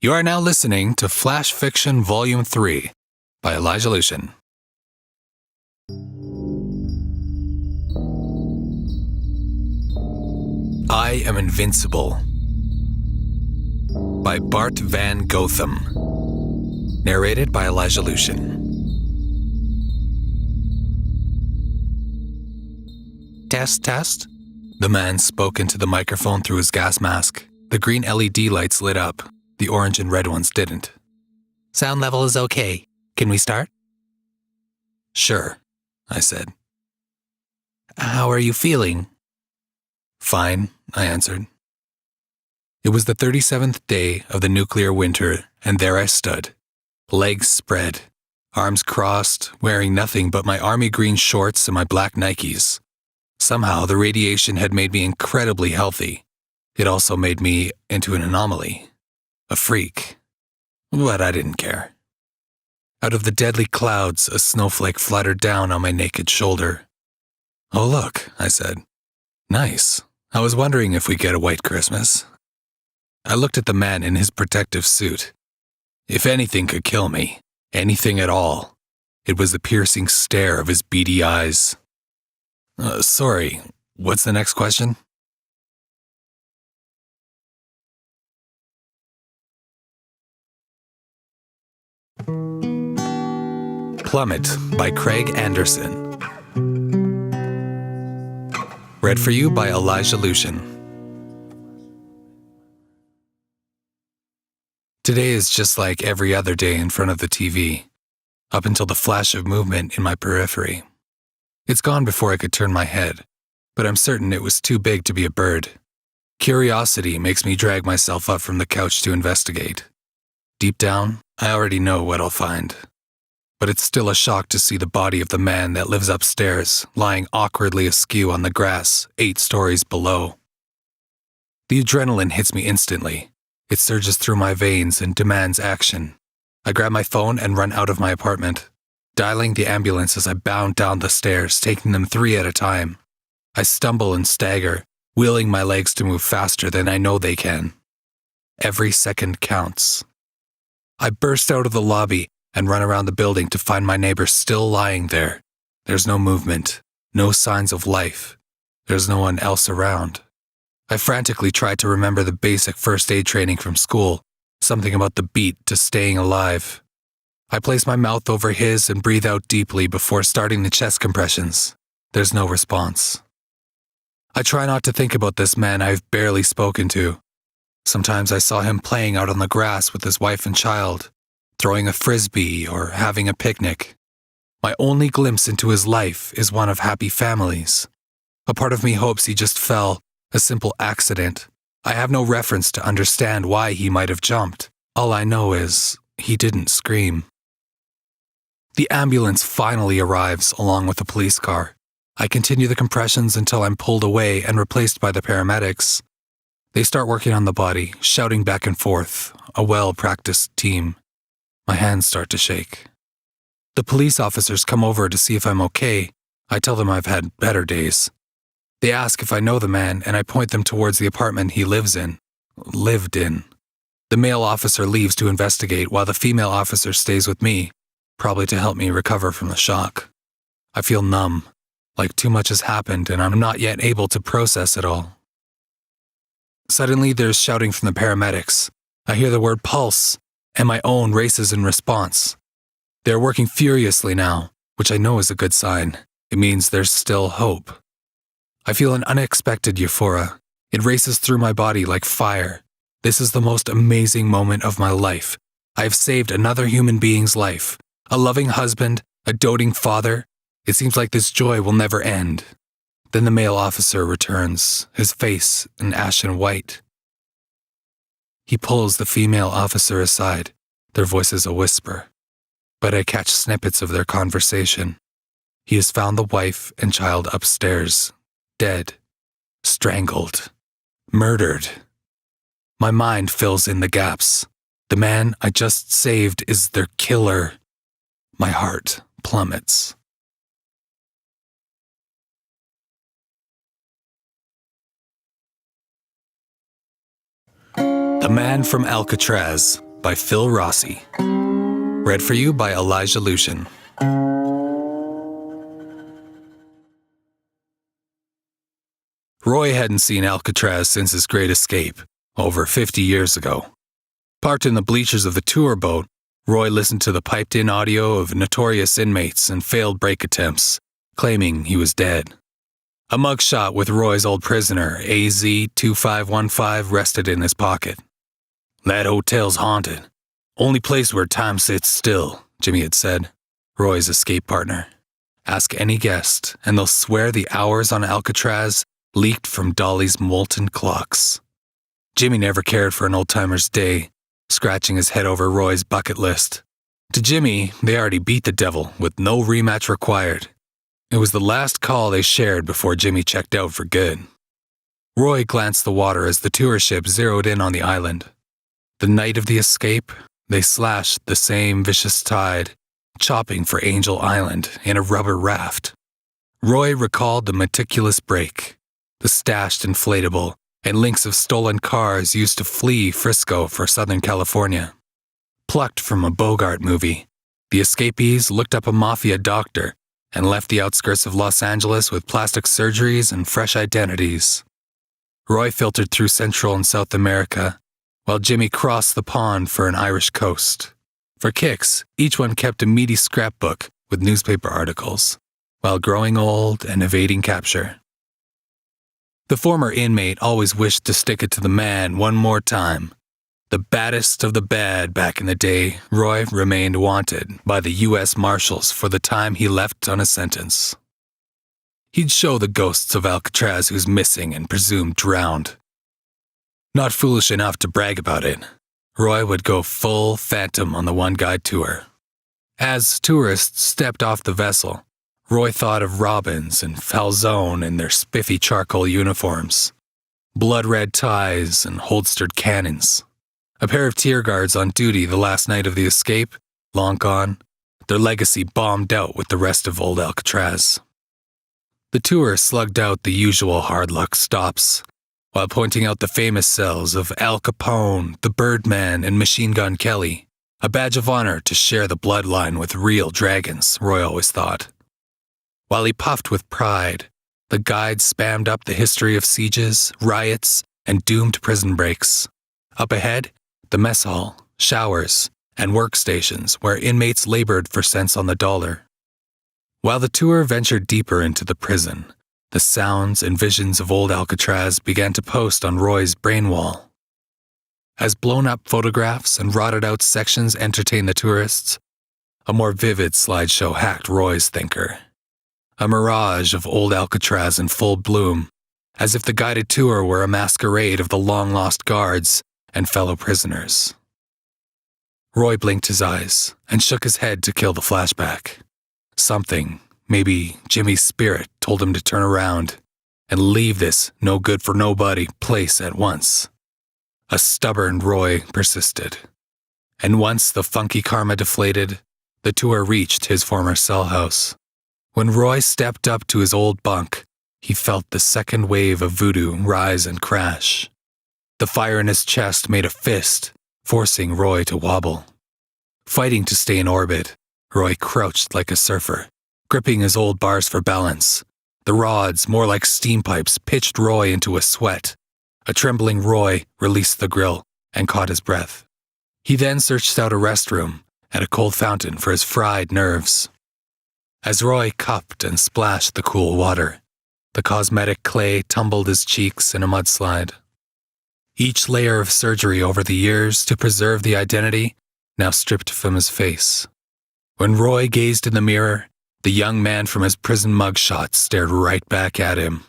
You are now listening to Flash Fiction Volume 3 by Lucian. I Am Invincible by Bart Van Gotham. Narrated by Lucian. Test, test. The man spoke into the microphone through his gas mask. The green LED lights lit up. The orange and red ones didn't. Sound level is okay. Can we start? Sure, I said. How are you feeling? Fine, I answered. It was the 37th day of the nuclear winter, and there I stood, legs spread, arms crossed, wearing nothing but my army green shorts and my black Nikes. Somehow the radiation had made me incredibly healthy. It also made me into an anomaly. A freak. But I didn't care. Out of the deadly clouds, a snowflake fluttered down on my naked shoulder. Oh look, I said. Nice. I was wondering if we'd get a white Christmas. I looked at the man in his protective suit. If anything could kill me, anything at all, it was the piercing stare of his beady eyes. Sorry, what's the next question? Plummet by Craig Anderson. Read for you by Lucian. Today is just like every other day in front of the TV, up until the flash of movement in my periphery. It's gone before I could turn my head, but I'm certain it was too big to be a bird. Curiosity makes me drag myself up from the couch to investigate. Deep down, I already know what I'll find. But it's still a shock to see the body of the man that lives upstairs, lying awkwardly askew on the grass 8 stories below. The adrenaline hits me instantly. It surges through my veins and demands action. I grab my phone and run out of my apartment, dialing the ambulance as I bound down the stairs, taking them 3 at a time. I stumble and stagger, wheeling my legs to move faster than I know they can. Every second counts. I burst out of the lobby and run around the building to find my neighbor still lying there. There's no movement, no signs of life. There's no one else around. I frantically tried to remember the basic first aid training from school, something about the beat to staying alive. I place my mouth over his and breathe out deeply before starting the chest compressions. There's no response. I try not to think about this man I've barely spoken to. Sometimes I saw him playing out on the grass with his wife and child, throwing a frisbee or having a picnic. My only glimpse into his life is one of happy families. A part of me hopes he just fell, a simple accident. I have no reference to understand why he might have jumped. All I know is he didn't scream. The ambulance finally arrives along with a police car. I continue the compressions until I'm pulled away and replaced by the paramedics. They start working on the body, shouting back and forth, a well-practiced team. My hands start to shake. The police officers come over to see if I'm okay. I tell them I've had better days. They ask if I know the man, and I point them towards the apartment he lived in. The male officer leaves to investigate while the female officer stays with me, probably to help me recover from the shock. I feel numb, like too much has happened and I'm not yet able to process it all. Suddenly there's shouting from the paramedics. I hear the word pulse, and my own races in response. They're working furiously now, which I know is a good sign. It means there's still hope. I feel an unexpected euphoria. It races through my body like fire. This is the most amazing moment of my life. I have saved another human being's life. A loving husband, a doting father. It seems like this joy will never end. Then the male officer returns, his face an ashen white. He pulls the female officer aside, their voices a whisper. But I catch snippets of their conversation. He has found the wife and child upstairs, dead, strangled, murdered. My mind fills in the gaps. The man I just saved is their killer. My heart plummets. The Man from Alcatraz by Phil Rossi. Read for you by Elijah Lucian. Roy hadn't seen Alcatraz since his great escape, over 50 years ago. Parked in the bleachers of the tour boat, Roy listened to the piped-in audio of notorious inmates and failed break attempts, claiming he was dead. A mugshot with Roy's old prisoner, AZ-2515, rested in his pocket. "That hotel's haunted. Only place where time sits still," Jimmy had said, Roy's escape partner. "Ask any guest, and they'll swear the hours on Alcatraz leaked from Dolly's molten clocks." Jimmy never cared for an old-timer's day, scratching his head over Roy's bucket list. To Jimmy, they already beat the devil, with no rematch required. It was the last call they shared before Jimmy checked out for good. Roy glanced the water as the tour ship zeroed in on the island. The night of the escape, they slashed the same vicious tide, chopping for Angel Island in a rubber raft. Roy recalled the meticulous break, the stashed inflatable, and links of stolen cars used to flee Frisco for Southern California. Plucked from a Bogart movie, the escapees looked up a mafia doctor and left the outskirts of Los Angeles with plastic surgeries and fresh identities. Roy filtered through Central and South America, while Jimmy crossed the pond for an Irish coast. For kicks, each one kept a meaty scrapbook with newspaper articles, while growing old and evading capture. The former inmate always wished to stick it to the man one more time. The baddest of the bad back in the day, Roy remained wanted by the U.S. Marshals for the time he left on a sentence. He'd show the ghosts of Alcatraz who's missing and presumed drowned. Not foolish enough to brag about it, Roy would go full phantom on the one-guide tour. As tourists stepped off the vessel, Roy thought of Robbins and Falzone in their spiffy charcoal uniforms, blood-red ties and holstered cannons. A pair of tear guards on duty the last night of the escape, long gone, their legacy bombed out with the rest of old Alcatraz. The tour slugged out the usual hard luck stops, while pointing out the famous cells of Al Capone, the Birdman, and Machine Gun Kelly, a badge of honor to share the bloodline with real dragons, Roy always thought. While he puffed with pride, the guide spammed up the history of sieges, riots, and doomed prison breaks. Up ahead, the mess hall, showers, and workstations where inmates labored for cents on the dollar. While the tour ventured deeper into the prison, the sounds and visions of old Alcatraz began to post on Roy's brain wall. As blown-up photographs and rotted-out sections entertained the tourists, a more vivid slideshow hacked Roy's thinker. A mirage of old Alcatraz in full bloom, as if the guided tour were a masquerade of the long-lost guards and fellow prisoners. Roy blinked his eyes and shook his head to kill the flashback. Something, maybe Jimmy's spirit, told him to turn around and leave this no-good-for-nobody place at once. A stubborn Roy persisted. And once the funky karma deflated, the tour reached his former cell house. When Roy stepped up to his old bunk, he felt the second wave of voodoo rise and crash. The fire in his chest made a fist, forcing Roy to wobble. Fighting to stay in orbit, Roy crouched like a surfer, gripping his old bars for balance. The rods, more like steam pipes, pitched Roy into a sweat. A trembling Roy released the grill and caught his breath. He then searched out a restroom and a cold fountain for his fried nerves. As Roy cupped and splashed the cool water, the cosmetic clay tumbled his cheeks in a mudslide. Each layer of surgery over the years to preserve the identity now stripped from his face. When Roy gazed in the mirror, the young man from his prison mugshot stared right back at him.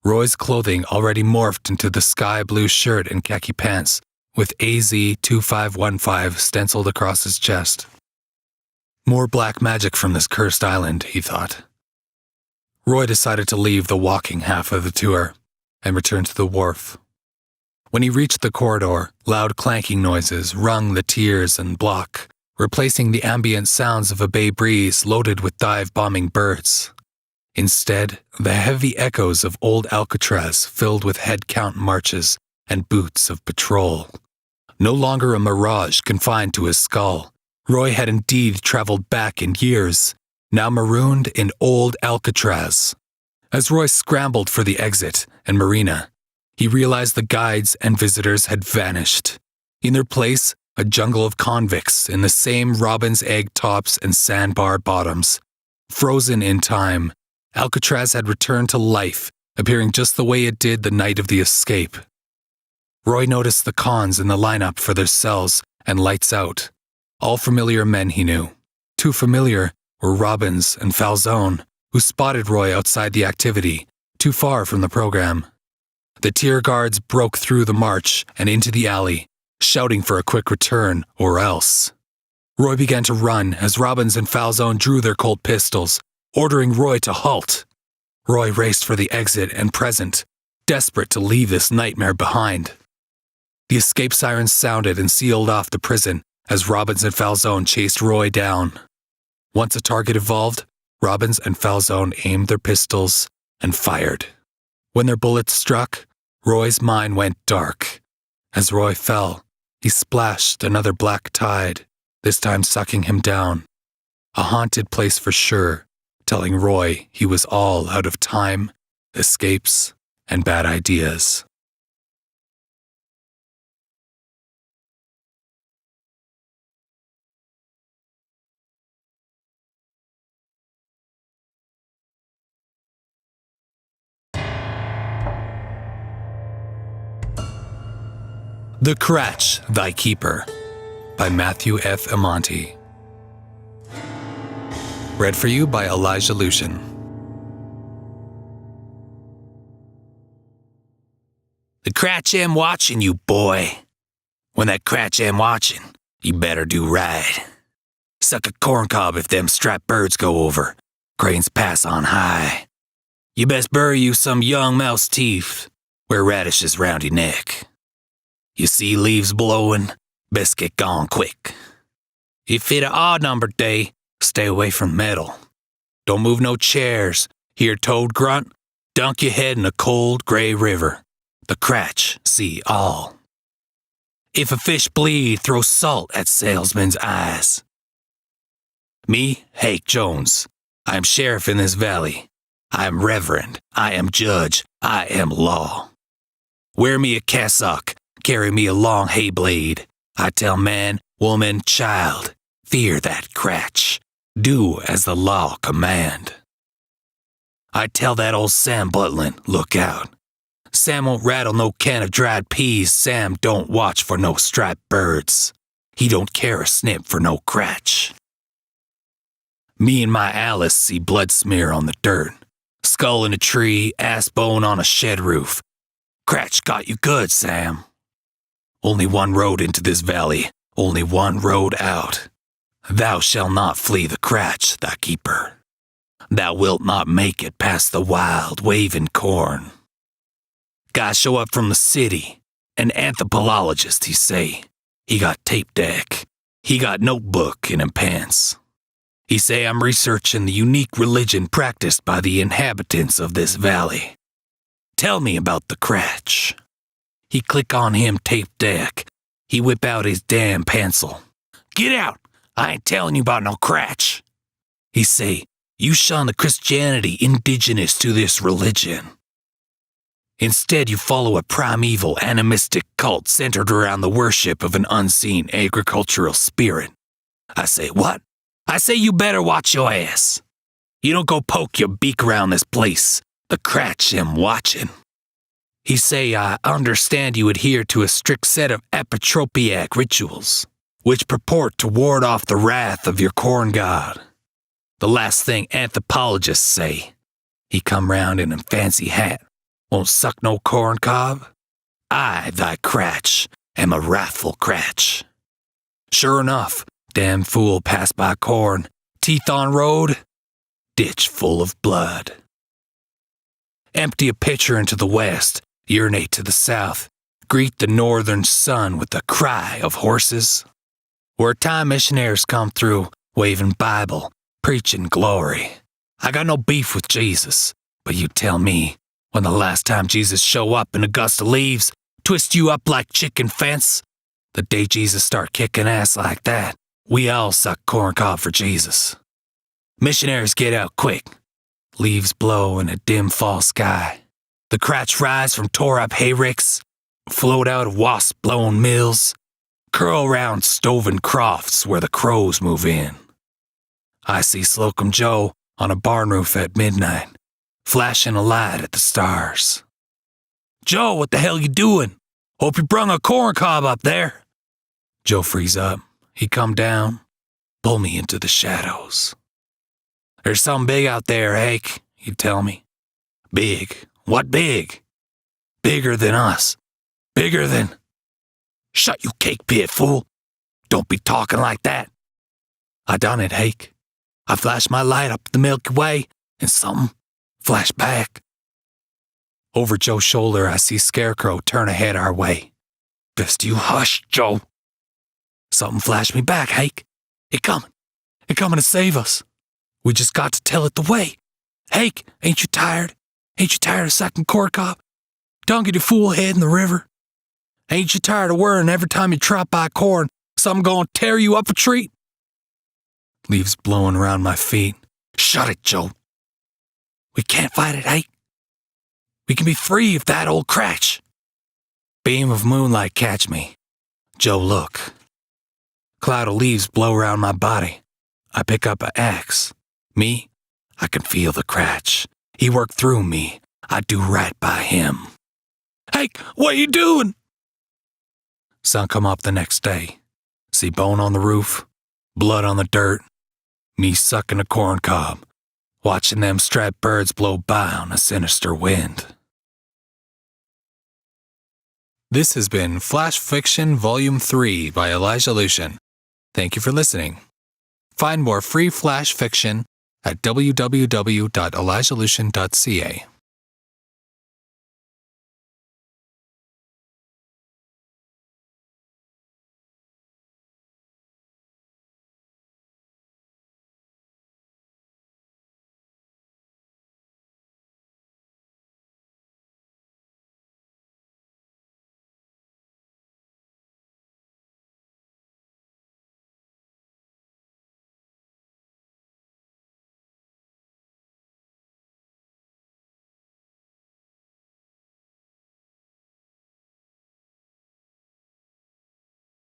Roy's clothing already morphed into the sky blue shirt and khaki pants, with AZ-2515 stenciled across his chest. More black magic from this cursed island, he thought. Roy decided to leave the walking half of the tour and return to the wharf. When he reached the corridor, loud clanking noises wrung the tiers and block, replacing the ambient sounds of a bay breeze loaded with dive-bombing birds. Instead, the heavy echoes of old Alcatraz filled with head-count marches and boots of patrol. No longer a mirage confined to his skull, Roy had indeed traveled back in years, now marooned in old Alcatraz. As Roy scrambled for the exit and marina, he realized the guides and visitors had vanished. In their place, a jungle of convicts in the same robin's egg tops and sandbar bottoms. Frozen in time, Alcatraz had returned to life, appearing just the way it did the night of the escape. Roy noticed the cons in the lineup for their cells and lights out. All familiar men he knew. Too familiar were Robbins and Falzone, who spotted Roy outside the activity, too far from the program. The tier guards broke through the march and into the alley, shouting for a quick return or else. Roy began to run as Robbins and Falzone drew their Colt pistols, ordering Roy to halt. Roy raced for the exit and present, desperate to leave this nightmare behind. The escape sirens sounded and sealed off the prison as Robbins and Falzone chased Roy down. Once a target evolved, Robbins and Falzone aimed their pistols and fired. When their bullets struck, Roy's mind went dark. As Roy fell, he splashed another black tide, this time sucking him down. A haunted place for sure, telling Roy he was all out of time, escapes, and bad ideas. The Kratch, Thy Keeper, by Matthew F. Amonte. Read for you by Elijah Lucian. The Kratch am watching you, boy. When that Kratch am watching, you better do right. Suck a corncob if them striped birds go over. Cranes pass on high. You best bury you some young mouse teeth, wear radishes round your neck. You see leaves blowing, best get gone quick. If it a odd number day, stay away from metal. Don't move no chairs, hear toad grunt, dunk your head in a cold gray river. The Kratch see all. If a fish bleed, throw salt at salesmen's eyes. Me, Hake Jones, I am sheriff in this valley. I am reverend, I am judge, I am law. Wear me a cassock, carry me a long hay blade. I tell man, woman, child, fear that Kratch. Do as the law command. I tell that old Sam Butlin, look out. Sam won't rattle no can of dried peas. Sam don't watch for no striped birds. He don't care a snip for no Kratch. Me and my Alice see blood smear on the dirt. Skull in a tree, ass bone on a shed roof. Kratch got you good, Sam. Only one road into this valley, only one road out. Thou shalt not flee the Kratch, thy keeper. Thou wilt not make it past the wild, waving corn. Guy show up from the city, an anthropologist, he say. He got tape deck. He got notebook in him pants. He say I'm researching the unique religion practiced by the inhabitants of this valley. Tell me about the Kratch. He click on him tape deck. He whip out his damn pencil. Get out! I ain't telling you about no Kratch. He say, you shun the Christianity indigenous to this religion. Instead, you follow a primeval animistic cult centered around the worship of an unseen agricultural spirit. I say, what? I say you better watch your ass. You don't go poke your beak around this place. The Kratch am watching. He say, I understand you adhere to a strict set of apotropiac rituals, which purport to ward off the wrath of your corn god. The last thing anthropologists say. He come round in a fancy hat, won't suck no corn cob. I, thy Kratch, am a wrathful Kratch. Sure enough, damn fool passed by corn, teeth on road, ditch full of blood. Empty a pitcher into the west, urinate to the south, greet the northern sun with the cry of horses. Where time missionaries come through, waving Bible, preaching glory. I got no beef with Jesus, but you tell me, when the last time Jesus show up in Augusta leaves, twist you up like chicken fence? The day Jesus start kicking ass like that, we all suck corncob for Jesus. Missionaries get out quick. Leaves blow in a dim fall sky. The Kratch rise from tore-up hayricks, float out of wasp-blown mills, curl round stoven crofts where the crows move in. I see Slocum Joe on a barn roof at midnight, flashing a light at the stars. "Joe, what the hell you doing? Hope you brung a corncob up there." Joe frees up. He come down, pull me into the shadows. "There's something big out there, Hake," he'd tell me. "Big? What big?" "Bigger than us. Bigger than—" "Shut you cake pit, fool. Don't be talking like that." I done it, Hake. I flashed my light up the Milky Way, and something flashed back. Over Joe's shoulder, I see Scarecrow turn ahead our way. "Best you hush, Joe." Something flashed me back, Hake. It coming to save us. We just got to tell it the way. Hake, ain't you tired? Ain't you tired of sucking corncob? Dunking your fool head in the river? Ain't you tired of worrying every time you trot by corn, something gonna tear you up a treat? Leaves blowing around my feet. Shut it, Joe. We can't fight it, Hake. We can be free of that old Kratch. Beam of moonlight catch me. Joe, look. Cloud of leaves blow around my body. I pick up an axe. Me, I can feel the Kratch. He worked through me. I do right by him. "Hake, what you doing?" Sun come up the next day. See bone on the roof, blood on the dirt, me sucking a corncob, watching them striped birds blow by on a sinister wind. This has been Flash Fiction Volume 3 by Elijah Lucian. Thank you for listening. Find more free Flash fiction at www.elijahlucian.ca.